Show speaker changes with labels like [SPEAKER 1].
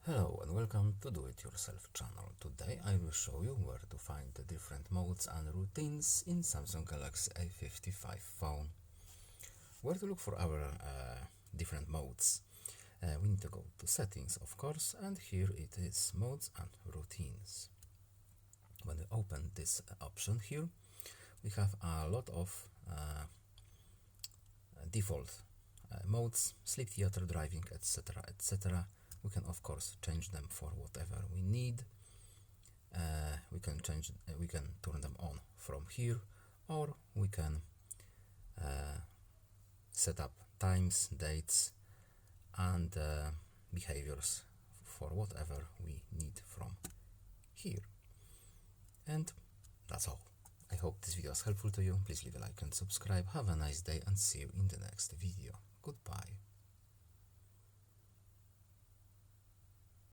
[SPEAKER 1] Hello and welcome to Do It Yourself channel. Today I will show you where to find the different modes and routines in Samsung Galaxy A55 phone. Where to look for our different modes? We need to go to settings, of course, and here it is, modes and routines. When we open this option here, we have a lot of default modes, sleep, theater, driving, etc, etc. We can of course change them for whatever we need. We can turn them on from here, or we can set up times, dates, and behaviors for whatever we need from here. And that's all. I hope this video was helpful to you. Please leave a like and subscribe. Have a nice day and see you in the next video. Goodbye.